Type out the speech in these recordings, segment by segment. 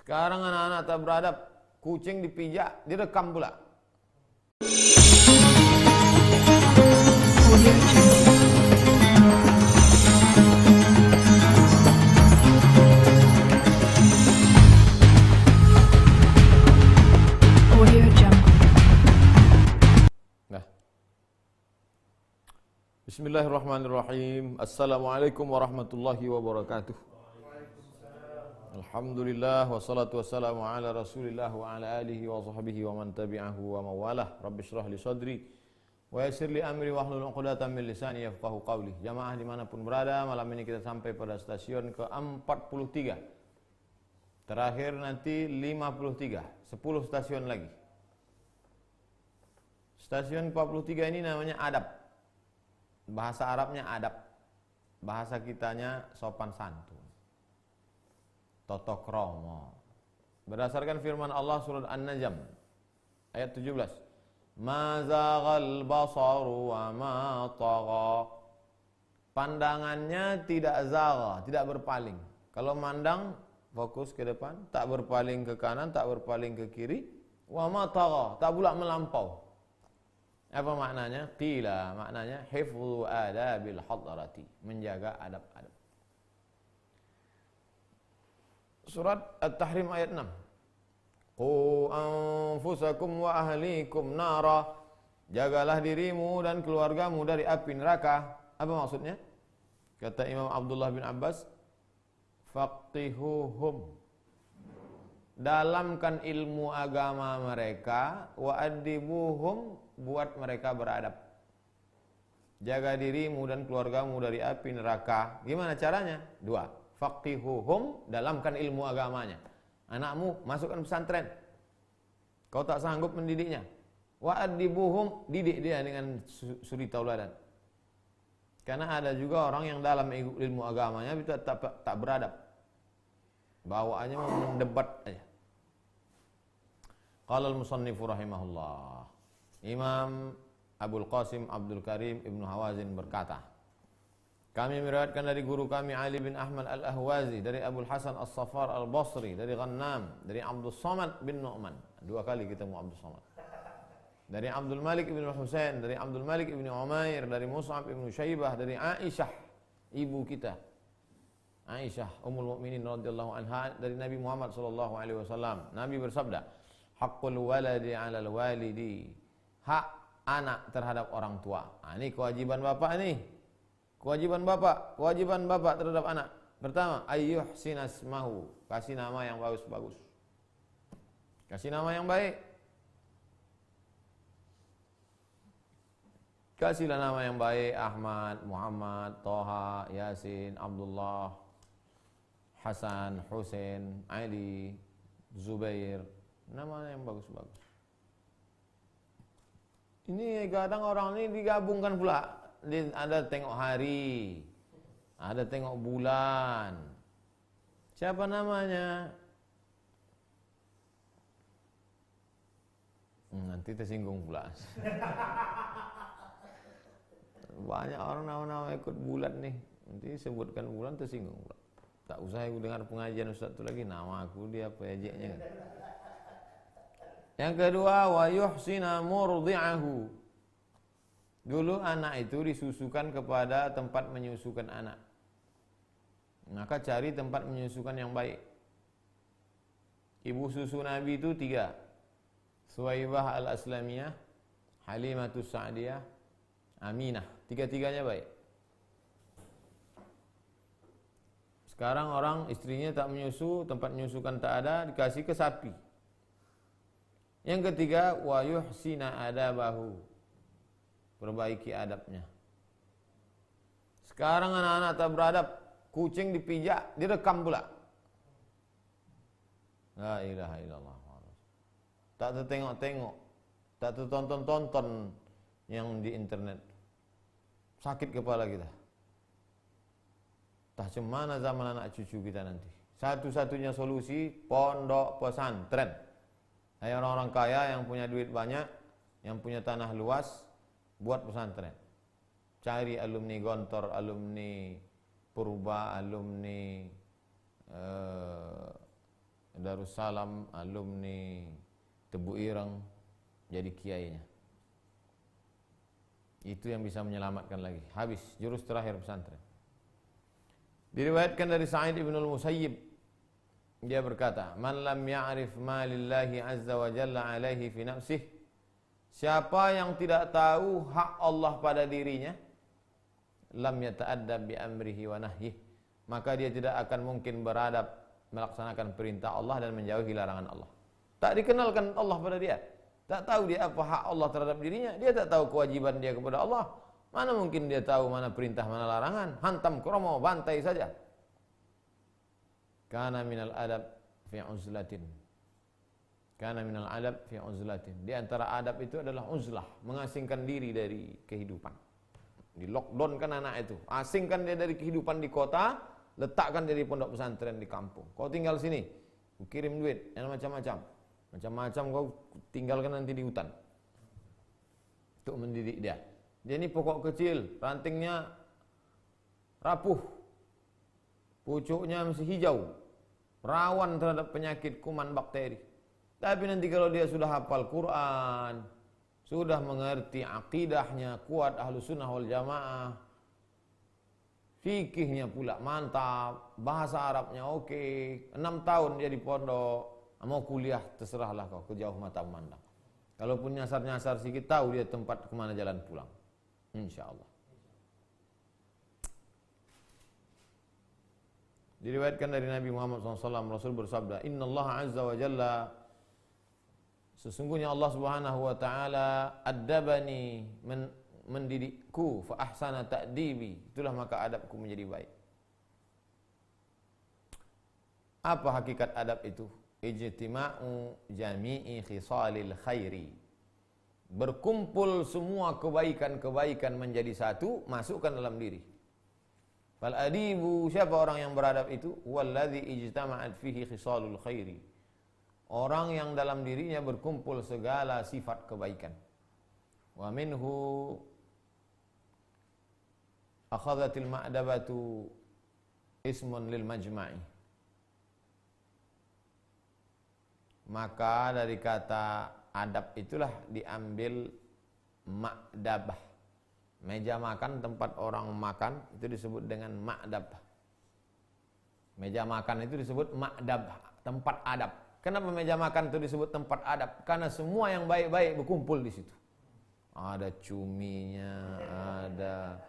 Sekarang anak-anak tak beradab, kucing dipijak, direkam pula. Nah. Bismillahirrahmanirrahim. Assalamualaikum warahmatullahi wabarakatuh. Alhamdulillah wassalatu wassalamu ala Rasulillah wa ala alihi wa sahbihi wa man tabi'ahu wa mawalah. Rabbi shrah li sadri wa yassir li amri wahlul 'uqdatam min lisani yafqahu qawli. Jamaah dimanapun berada, malam ini kita sampai pada stasiun ke-43. Terakhir nanti 53, 10 stasiun lagi. Stasiun 43 ini namanya adab. Bahasa Arabnya adab. Bahasa kitanya sopan santun. Toto kromo. Berdasarkan firman Allah surat An-Najm ayat 17. Ma zaghal basaru wa ma tagha. Pandangannya tidak zagha, tidak berpaling. Kalau mandang fokus ke depan, tak berpaling ke kanan, tak berpaling ke kiri. Wa ma tagha, tak pula melampau. Apa maknanya? Qila, maknanya hifdzu adabil hadrati, menjaga adab-adab. Surat At-Tahrim ayat 6. Qu anfusakum wa ahlikum nara. Jagalah dirimu dan keluargamu dari api neraka. Apa maksudnya? Kata Imam Abdullah bin Abbas, faqihuhum. Dalamkan ilmu agama mereka, wa adibuhum, buat mereka beradab. Jaga dirimu dan keluargamu dari api neraka. Gimana caranya? 2. Faqihuhum, dalamkan ilmu agamanya. Anakmu masukkan pesantren, kau tak sanggup mendidiknya. Wa adibuhum, didik dia dengan suri tauladan. Karena ada juga orang yang dalam ilmu agamanya tak beradab. Bawaannya mau mendebat aja. Qala al-musannifu rahimahullah. Imam Abul Qasim Abdul Karim Ibnu Hawazin berkata, kami meriwayatkan dari guru kami Ali bin Ahmad Al-Ahwazi, dari Abul Hasan As-Safar Al-Basri, dari Ghannam, dari Abdul Samad bin Nu'man. 2 kali ketemu Abdul Samad. Dari Abdul Malik bin Husain, dari Abdul Malik bin Umair, dari Mus'ab bin Syaibah, dari Aisyah, ibu kita. Aisyah Ummul Mukminin radhiyallahu anha, dari Nabi Muhammad sallallahu alaihi wasallam. Nabi bersabda, haqqul waladi 'alal walidi. Hak anak terhadap orang tua. Ini kewajiban bapak nih. Kewajiban bapak terhadap anak. Pertama, ayyuhsinasmahu, kasih nama yang bagus-bagus. Kasih nama yang baik. Kasihlah nama yang baik, Ahmad, Muhammad, Toha, Yasin, Abdullah, Hasan, Husain, Ali, Zubair. Nama yang bagus-bagus. Ini kadang orang ini digabungkan pula. Ada tengok hari, ada tengok bulan. Siapa namanya? Nanti tersinggung pula. Banyak orang nama-nama ikut bulan nih. Nanti sebutkan bulan tersinggung pula. Tak usah aku dengar pengajian Ustaz itu lagi. Nama aku dia apa ejeknya kan. Yang kedua, wa yuhsina murdi'ahu. Dulu anak itu disusukan kepada tempat menyusukan anak. Maka cari tempat menyusukan yang baik. Ibu susu Nabi itu 3. Suwaibah al-Aslamiyah, Halimatus Sa'diyah, Aminah. 3-3-nya baik. Sekarang orang istrinya tak menyusu, tempat menyusukan tak ada, dikasih ke sapi. Yang ketiga, wa yuhsina adabahu. Perbaiki adabnya. Sekarang anak-anak tak beradab, kucing dipijak, direkam pula. La ilaha illallah. Tak tertengok-tengok, tak tertonton-tonton yang di internet. Sakit kepala kita. Entah cemana zaman anak cucu kita nanti. Satu-satunya solusi pondok pesantren. Hai orang-orang kaya yang punya duit banyak, yang punya tanah luas, buat pesantren. Cari alumni Gontor, alumni Purba, alumni Darussalam, alumni Tebu Ireng jadi kiainya. Itu yang bisa menyelamatkan lagi. Habis jurus terakhir pesantren. Diriwayatkan dari Sa'id ibn al-Musayyib, dia berkata, "Man lam ya'rif ma lillahi azza wa jalla alaihi fi nafsih." Siapa yang tidak tahu hak Allah pada dirinya, lam yata'addab bi amrihi wa nahyih, maka dia tidak akan mungkin beradab melaksanakan perintah Allah dan menjauhi larangan Allah. Tak dikenalkan Allah pada dia. Tak tahu dia apa hak Allah terhadap dirinya. Dia tak tahu kewajiban dia kepada Allah. Mana mungkin dia tahu mana perintah, mana larangan. Hantam kromo, bantai saja. Kana minal adab fi uzlatin. Kana minal adab fi uzlatin. Di antara adab itu adalah uzlah, mengasingkan diri dari kehidupan. Di lockdown kan anak itu. Asingkan dia dari kehidupan di kota, letakkan dia di pondok pesantren di kampung. Kau tinggal sini, ku kirim duit, yang macam-macam. Macam-macam kau tinggalkan nanti di hutan untuk mendidik dia. Dia ini pokok kecil, rantingnya rapuh, pucuknya masih hijau, rawan terhadap penyakit kuman bakteri. Tapi nanti kalau dia sudah hafal Quran, sudah mengerti akidahnya, kuat ahlu sunnah wal jamaah, fikihnya pula mantap, bahasa Arabnya oke, 6 tahun dia di pondok. Mau kuliah terserahlah kau, kejauh mata memandang. Kalaupun nyasar-nyasar sedikit, tahu dia tempat kemana jalan pulang. InsyaAllah. Diriwayatkan dari Nabi Muhammad SAW, Rasul bersabda, Inna Allah Azza wa Jalla, sesungguhnya Allah Subhanahu wa Ta'ala addabani, mendidikku, fa ahsana ta'dibi, itulah maka adabku menjadi baik. Apa hakikat adab itu? Ijtima'u jami'i khisalil khairi, berkumpul semua kebaikan-kebaikan menjadi satu, masukkan dalam diri. Fal adibu, siapa orang yang beradab itu? Walladzi ijtama'at fihi khisalul khairi, orang yang dalam dirinya berkumpul segala sifat kebaikan. Wa minhu akhadhatil ma'dabatu ismun lil majma'i, maka dari kata adab itulah diambil ma'dabah. Meja makan, tempat orang makan, itu disebut dengan ma'dab. Meja makan itu disebut ma'dab, tempat adab. Kenapa meja makan itu disebut tempat adab? Karena semua yang baik-baik berkumpul di situ. Ada cuminya, ada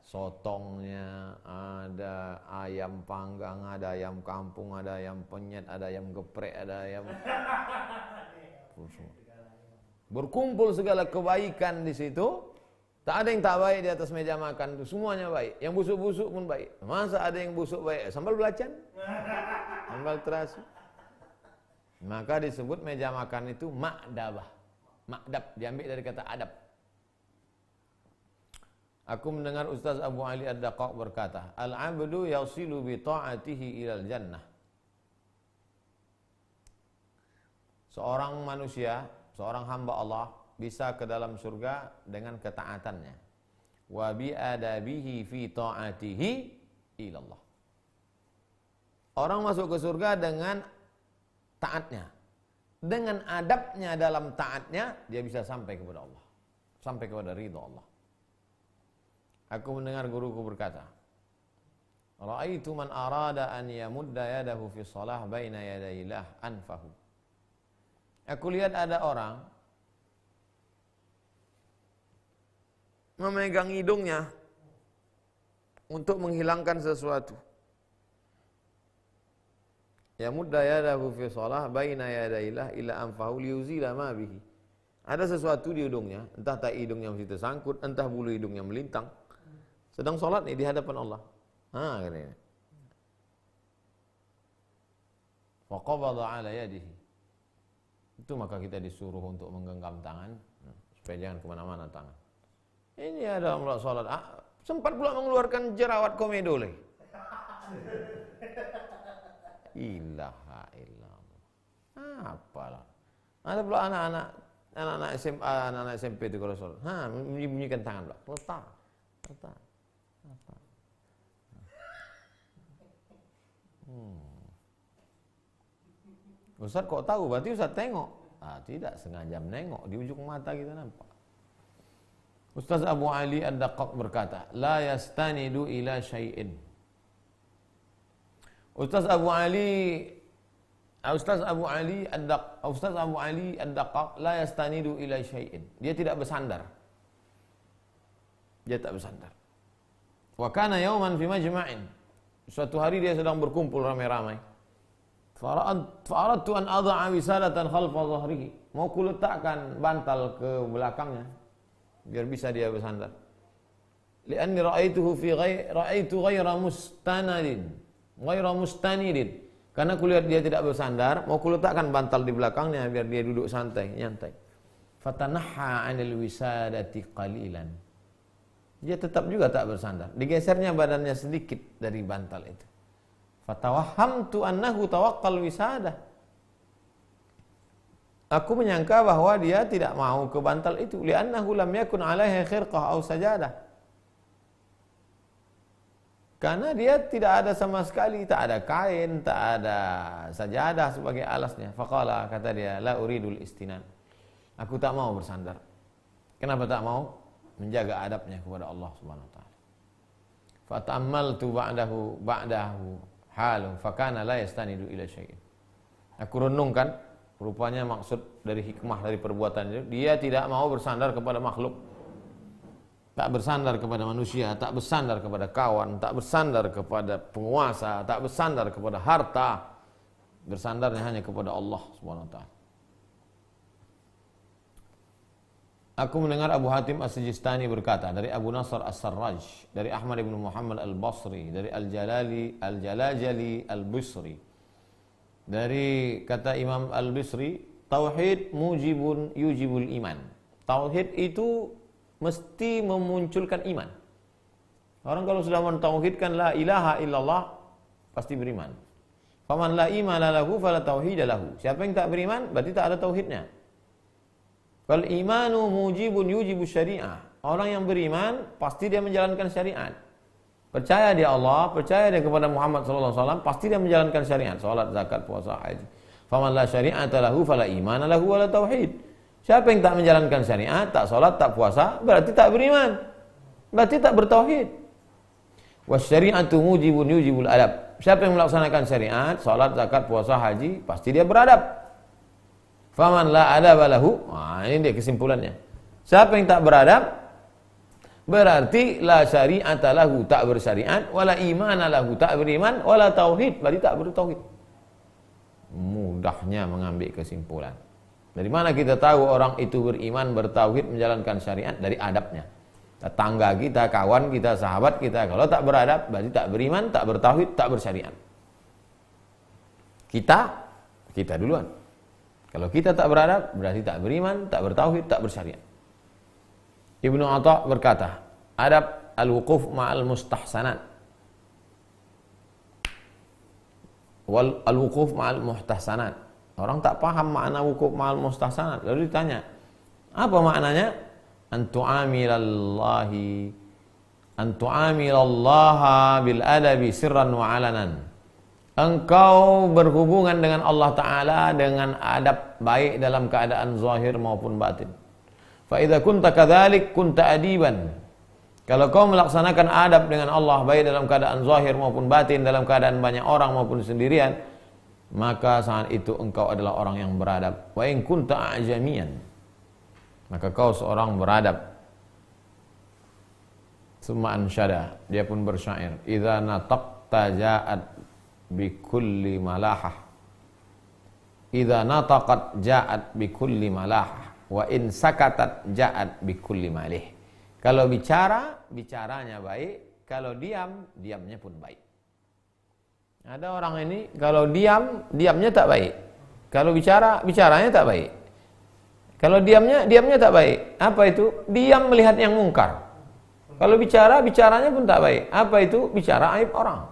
sotongnya, ada ayam panggang, ada ayam kampung, ada ayam penyet, ada ayam geprek, ada ayam berkumpul segala kebaikan di situ. Tak ada yang tak baik di atas meja makan itu, semuanya baik. Yang busuk-busuk pun baik. Masa ada yang busuk baik? Sambal belacan, sambal terasi. Maka disebut meja makan itu ma'dabah. Ma'dab diambil dari kata adab. Aku mendengar Ustaz Abu Ali Ad-Daqaq berkata, Al-abdu yasilu bi ta'atihi ilal jannah. Seorang manusia, seorang hamba Allah bisa ke dalam surga dengan ketaatannya. Wa bi adabihi fi ta'atihi ilallah. Orang masuk ke surga dengan taatnya. Dengan adabnya dalam taatnya, dia bisa sampai kepada Allah. Sampai kepada ridha Allah. Aku mendengar guruku berkata, Ra'aitu man arada an yamudda yadahu fi shalah baina yadayillah anfahu. Aku lihat ada orang memegang hidungnya untuk menghilangkan sesuatu. Yamudda yadahu fi shalah baina yadayillah ila anfahu liyuzila ma bihi. Ada sesuatu di hidungnya, entah tak hidungnya masih tersangkut, entah bulu hidungnya melintang. Sedang sholat nih di hadapan Allah. Katanya. Faqabada ala yadihi. Itu maka kita disuruh untuk menggenggam tangan, supaya jangan kemana-mana tangan. Ini ada orang sholat. Sempat pula mengeluarkan jerawat komedo lagi. Ilaha illallah. Apalah. Ada pula anak-anak SMA, anak-anak SMP itu kalau sholat. Bunyikan tangan pula. Letak. Ustaz kok tahu? Berarti Ustaz tengok. Tidak sengaja menengok, di ujung mata kita nampak. Ustaz Abu Ali Ad-Daqqaq berkata, la yastanidu ila syai'in. Ustaz Abu Ali Ad-Daqqaq la yastanidu ila syai'in. Dia tidak bersandar. Dia tak bersandar. Wa kana yawman fi majma'in. Suatu hari dia sedang berkumpul ramai-ramai. Fa'aradtu an adha'a wisadatan khalfa dhahrihi. Mau kuletakkan bantal ke belakangnya biar bisa dia bersandar. Li'anni ra'aitu ghaira mustanidin. Karena kulihat dia tidak bersandar, mau kuletakkan bantal di belakangnya biar dia duduk santai, nyantai. Fatanahha 'anil wisadati qalilan. Dia tetap juga tak bersandar. Digesernya badannya sedikit dari bantal itu. Fatawahhamtu annahu tawakkal wisadah. Aku menyangka bahwa dia tidak mau ke bantal itu, li'annahu lam yakun 'alaihi khirqah aw sajadah. Karena dia tidak ada sama sekali, tak ada kain, tak ada sajadah sebagai alasnya. Faqala, kata dia, la uridul istinan. Aku tak mau bersandar. Kenapa tak mau? Menjaga adabnya kepada Allah Subhanahu wa taala. Fata'ammaltu ba'dahu halu fakana la yastanidu ila syai'in. Aku renungkan, rupanya maksud dari hikmah dari perbuatan itu, dia tidak mau bersandar kepada makhluk, tak bersandar kepada manusia, tak bersandar kepada kawan, tak bersandar kepada penguasa, tak bersandar kepada harta, bersandarnya hanya kepada Allah Subhanahu wa taala. Aku mendengar Abu Hatim As-Sijistani berkata dari Abu Nasr As-Sarraj, dari Ahmad ibn Muhammad Al-Basri, dari Al-Jalajali Al-Bisri. Dari kata Imam Al-Bisri, tauhid yujibul iman. Tauhid itu mesti memunculkan iman. Orang kalau sudah mentauhidkan la ilaha illallah pasti beriman. Faman la imana lahu fala tauhida lahu. Siapa yang tak beriman berarti tak ada tauhidnya. Wal imanu yujibu syariah. Orang yang beriman pasti dia menjalankan syariat. Percaya dia Allah, percaya dia kepada Muhammad sallallahu alaihi wasallam, pasti dia menjalankan syariat, salat, zakat, puasa, haji. Faman la syari'ata lahu fala imana lahu wala tauhid. Siapa yang tak menjalankan syariat, tak salat, tak puasa, berarti tak beriman. Berarti tak bertauhid. Wasyari'atu yujibul adab. Siapa yang melaksanakan syariat, salat, zakat, puasa, haji, pasti dia beradab. Faman la adaba lahu, ini dia kesimpulannya. Siapa yang tak beradab, berarti la syari'ata lahu, tak bersyariat, wala imana lahu, tak beriman, wala tauhid, berarti tak bertauhid. Mudahnya mengambil kesimpulan. Dari mana kita tahu orang itu beriman, bertauhid, menjalankan syariat? Dari adabnya. Tetangga kita, kawan kita, sahabat kita, kalau tak beradab, berarti tak beriman, tak bertauhid, tak bersyariat. Kita duluan. Kalau kita tak beradab, berarti tak beriman, tak bertauhid, tak bersyariat. Ibnu Atha berkata, adab al-wuquf ma'al mustahsanat. Wal al-wuquf ma'al muhtahsanat. Orang tak paham makna wukuf ma'al mustahsanat. Lalu ditanya, apa maknanya? An tu'amilallaha bil adabi sirran wa alanan. Engkau berhubungan dengan Allah Ta'ala dengan adab baik dalam keadaan zahir maupun batin. Fa idza kunta kadzalik kunta adiban. Kalau kau melaksanakan adab dengan Allah baik dalam keadaan zahir maupun batin, dalam keadaan banyak orang maupun sendirian, maka saat itu engkau adalah orang yang beradab. Wa in kunta a'jamiyan, maka kau seorang beradab. Summa ansyada, dia pun bersyair, idza nataqta ja'at bikulli malahah, idza nataqat ja'at bikulli malahah, wa in sakatat ja'at bikulli malih. Kalau bicara, bicaranya baik, kalau diam, diamnya pun baik. Ada orang ini kalau diam, diamnya tak baik. Kalau bicara, bicaranya tak baik. Kalau diamnya, diamnya tak baik. Apa itu? Diam melihat yang mungkar. Kalau bicara, bicaranya pun tak baik. Apa itu? Bicara aib orang.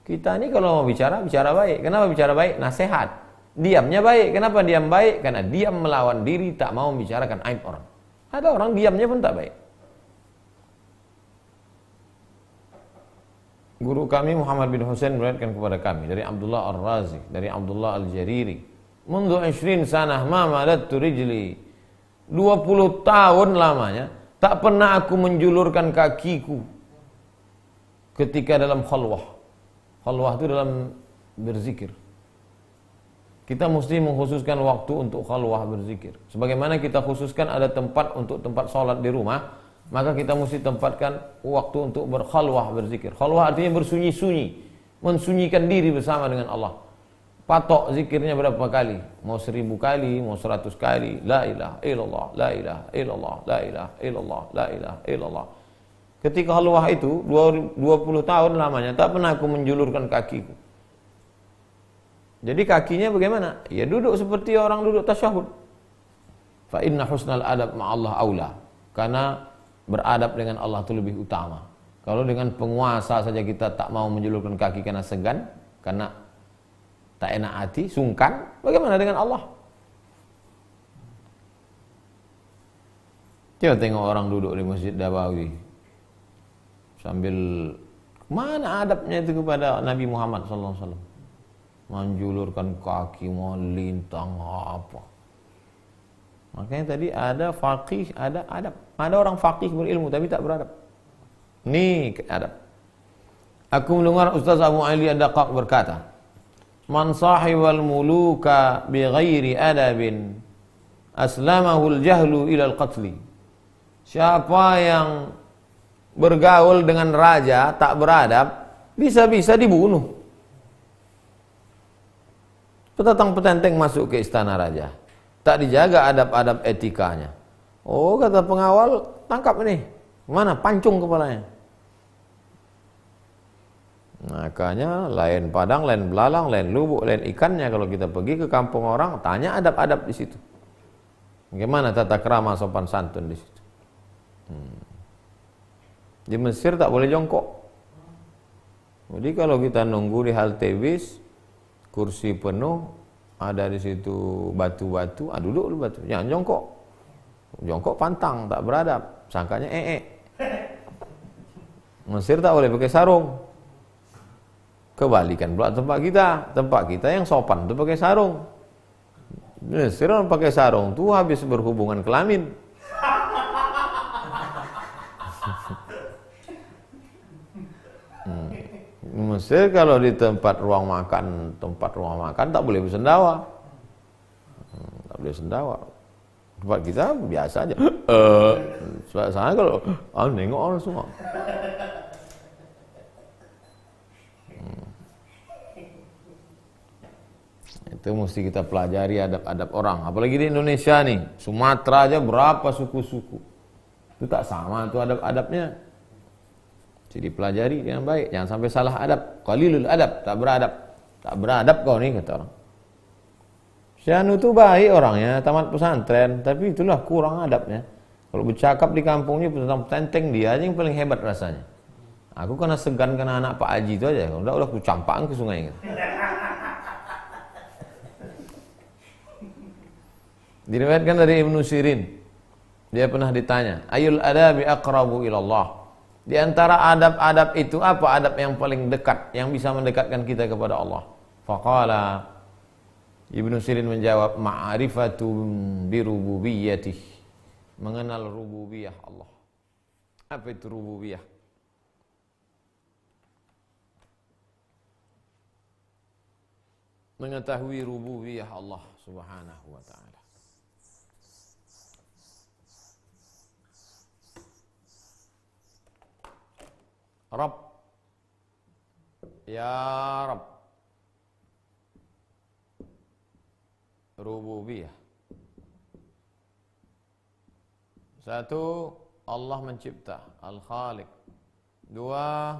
Kita ini kalau mau bicara, bicara baik. Kenapa bicara baik? Nasihat. Diamnya baik. Kenapa diam baik? Karena diam melawan diri, tak mau membicarakan aib orang. Ada orang diamnya pun tak baik. Guru kami Muhammad bin Husain meriwayatkan kepada kami dari Abdullah Ar-Razi, dari Abdullah Al-Jariri, Mundu 20 sanah ma madattu rijli. 20 tahun lamanya tak pernah aku menjulurkan kakiku ketika dalam khalwah. Khalwah itu dalam berzikir. Kita mesti mengkhususkan waktu untuk khalwah berzikir. Sebagaimana kita khususkan ada tempat untuk tempat sholat di rumah, maka kita mesti tempatkan waktu untuk berkhalwah berzikir. Khalwah artinya bersunyi-sunyi, mensunyikan diri bersama dengan Allah. Patok zikirnya berapa kali? Mau 1000 kali, mau 100 kali. La ilaha illallah, la ilaha illallah, la ilaha illallah, la ilaha illallah. Ketika khalwah itu 20 tahun lamanya tak pernah aku menjulurkan kakiku. Jadi kakinya bagaimana? Ya duduk seperti orang duduk tasyahud. Fa inna husnal adab ma'allah aula. Karena beradab dengan Allah itu lebih utama. Kalau dengan penguasa saja kita tak mau menjulurkan kaki karena segan, karena tak enak hati, sungkan, bagaimana dengan Allah? Coba tengok orang duduk di Masjid Nabawi sambil mana adabnya itu kepada Nabi Muhammad SAW? Menjulurkan kaki, mau lintang apa? Makanya tadi ada faqih, ada adab. Ada orang faqih berilmu tapi tak beradab. Ini adab. Aku mendengar Ustaz Abu Ali Ad-Daqqaq berkata, "Man sahibal muluka bighairi adabin aslamahul jahlu ilal qatli." Siapa yang bergaul dengan raja tak beradab, bisa-bisa dibunuh. Petantang petenteng masuk ke istana raja, tak dijaga adab-adab etikanya. Oh, kata pengawal, tangkap ini. Mana? Pancung kepalanya. Makanya lain padang, lain belalang, lain lubuk, lain ikannya. Kalau kita pergi ke kampung orang, tanya adab-adab di situ. Bagaimana tata krama sopan santun di situ? Di Mesir tak boleh jongkok. Jadi kalau kita nunggu di halte bis, kursi penuh, ada di situ batu-batu, duduk dulu batu, jangan jongkok. Jongkok pantang, tak beradab, sangkanya Mesir tak boleh pakai sarung. Kebalikan pula tempat kita yang sopan itu pakai sarung. Mesir orang pakai sarung tuh habis berhubungan kelamin. Mesir kalau di tempat ruang makan tak boleh bersendawa. Tak boleh sendawa. Tempat kita biasa aja. Sana kalau nengok orang semua. Itu mesti kita pelajari adab-adab orang. Apalagi di Indonesia nih, Sumatera aja berapa suku-suku. Itu tak sama tuh adab-adabnya. Jadi pelajari dengan baik, jangan sampai salah adab. Qalilul adab, tak beradab. Tak beradab kau nih, kata orang. Syanu itu baik orangnya, tamat pesantren, tapi itulah kurang adabnya. Kalau bercakap di kampungnya tentang petenteng, dia aja yang paling hebat rasanya. Aku kena segan kena anak Pak Haji itu aja, udah aku campakkan ke sungai gitu. Diriwayatkan dari Ibnu Sirin, dia pernah ditanya, ayul adabi aqrabu ilallah. Di antara adab-adab itu apa adab yang paling dekat yang bisa mendekatkan kita kepada Allah? Faqala, Ibnu Sirin menjawab, ma'rifatun birububiyyatih, mengenal rububiyah Allah. Apa itu rububiyah? Mengetahui rububiyah Allah Subhanahu wa ta'ala. Rabb, ya Rabb, rububiyah. Satu, Allah mencipta, Al-Khaliq. Dua,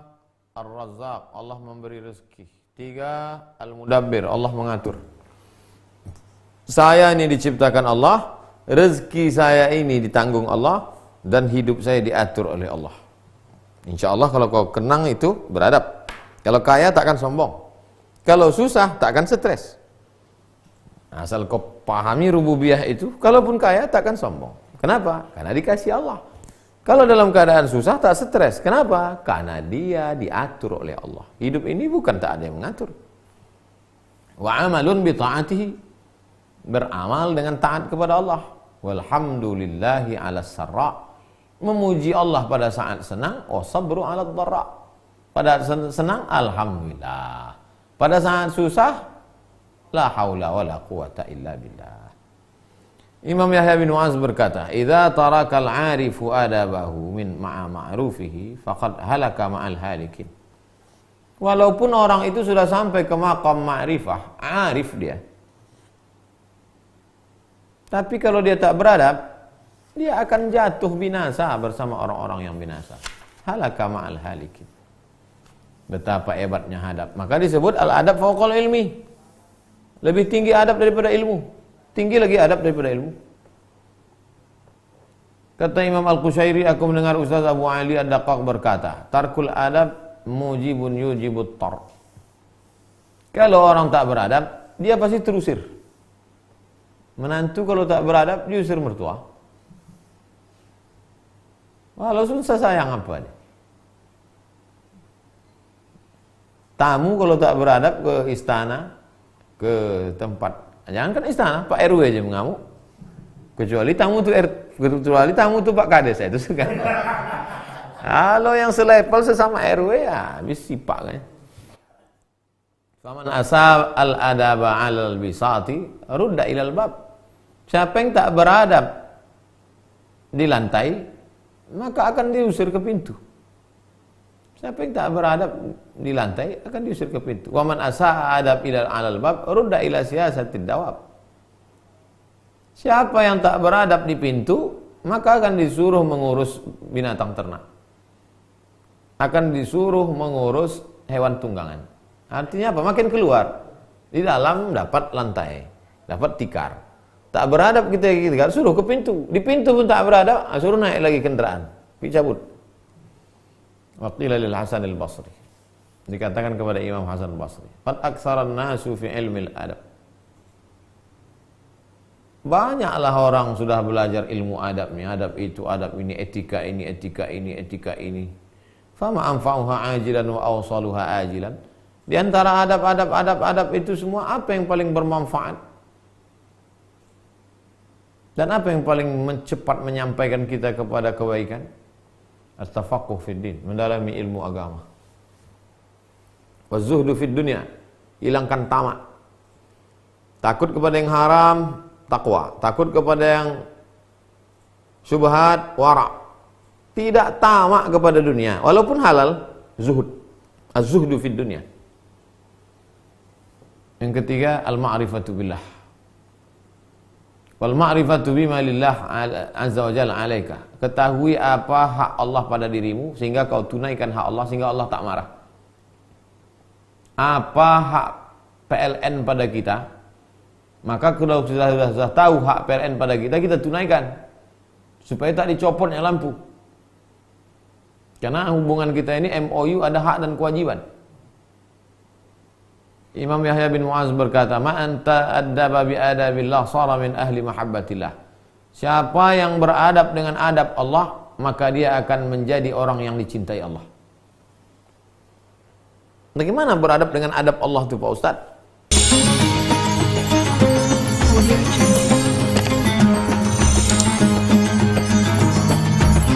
Ar-Razzaq, Allah memberi rezeki. Tiga, Al-Mudabbir, Allah mengatur. Saya ini diciptakan Allah, rezeki saya ini ditanggung Allah, dan hidup saya diatur oleh Allah. Insya Allah kalau kau kenang itu beradab. Kalau kaya takkan sombong. Kalau susah takkan stres. Asal kau pahami rububiyah itu, kalaupun kaya takkan sombong. Kenapa? Karena dikasih Allah. Kalau dalam keadaan susah tak stres. Kenapa? Karena dia diatur oleh Allah. Hidup ini bukan tak ada yang mengatur. Wa amalun bi ta'atihi. beramal dengan taat kepada Allah. Walhamdulillahi 'alas sarra, memuji Allah pada saat senang, wasabru 'alad dharra, pada senang alhamdulillah, pada saat susah la haula wala quwata illa billah. Imam Yahya bin Mu'adz berkata, "Idza tarakal 'arifu adabahu min ma'a ma'rufihi faqad halaka ma'al halikin." Walaupun orang itu sudah sampai ke maqam ma'rifah, arif dia, tapi kalau dia tak beradab, dia akan jatuh binasa bersama orang-orang yang binasa. Halaka ma'al halikin. Betapa hebatnya adab. Maka disebut al-adab fawqal ilmi. Lebih tinggi adab daripada ilmu. Tinggi lagi adab daripada ilmu. Kata Imam Al-Qushairi, aku mendengar Ustaz Abu Ali Ad-Daqqaq berkata, tarkul adab mujibun yujibut tar. Kalau orang tak beradab, dia pasti terusir. Menantu kalau tak beradab, diusir mertua. Walau susah sayang apa dia. Tamu kalau tak beradab ke istana, ke tempat, jangan kan istana, Pak RW aja mengamuk. Kecuali tamu tu Pak Kades, itu suka. Kalau yang selevel sesama RW ya habis sipak kan. Faman asab al-adaba 'alal bisati rudda ilal bab. Siapa yang tak beradab di lantai, maka akan diusir ke pintu. Siapa yang tak beradab di lantai akan diusir ke pintu. Wa man asaa adab ilal 'alal bab rudda ila siyasatid dawab. Siapa yang tak beradab di pintu, maka akan disuruh mengurus binatang ternak. Akan disuruh mengurus hewan tunggangan. Artinya apa? Makin keluar. Di dalam dapat lantai, dapat tikar. Tak beradab kita tikar, suruh ke pintu. Di pintu pun tak beradab, suruh naik lagi kendaraan. Pergi cabut. Waqila lil Hasan al-Basri. Dikatakan kepada Imam Hasan al-Basri, qad aktsaran nasu fi ilmil adab. Banyaklah orang sudah belajar ilmu adab ni, adab itu, adab ini, etika ini, etika ini, etika ini. Fama anfa'uha ajilan wa awsaluha ajilan. Di antara adab itu semua, apa yang paling bermanfaat? Dan apa yang paling cepat menyampaikan kita kepada kebaikan? At-tafaqquh fid din, mendalami ilmu agama. Wa-zuhdu fid dunya, hilangkan tamak. Takut kepada yang haram, takwa. Takut kepada yang syubhat, wara'. Tidak tamak kepada dunia, walaupun halal, zuhud. Az-zuhdu fid dunya. Yang ketiga, al-ma'rifatu billah. Wal ma'rifatu bima lillah azza wa jalla 'alaika. Ketahui apa hak Allah pada dirimu sehingga kau tunaikan hak Allah sehingga Allah tak marah. Apa hak PLN pada kita? Maka kalau sudah tahu hak PLN pada kita, kita tunaikan supaya tak dicopotnya lampu. Karena hubungan kita ini MOU, ada hak dan kewajiban. Imam Yahya bin Mu'adz berkata, "Ma anta addaba bi adabillah sara min ahli mahabbatillah." Siapa yang beradab dengan adab Allah, maka dia akan menjadi orang yang dicintai Allah. Bagaimana beradab dengan adab Allah itu Pak Ustaz?